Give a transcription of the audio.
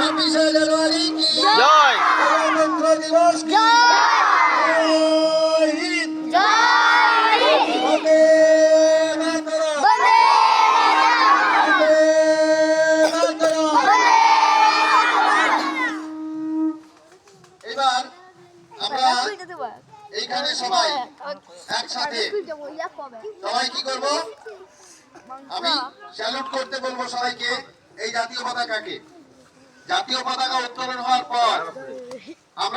ছাব্বিশে জানুয়ারি কি জয়। গণতন্ত্র দিবস কি জয় হিন্দ। বন্দে মাতরম। বন্দে মাতরম। এবার আমরা এইখানে সবাই একসাথে সবাই কি করব, আমি স্যালুট করতে বলবো সবাইকে। এই জাতীয় পতাকাকে, জাতীয় পতাকা উত্তোলন হওয়ার পর আমরা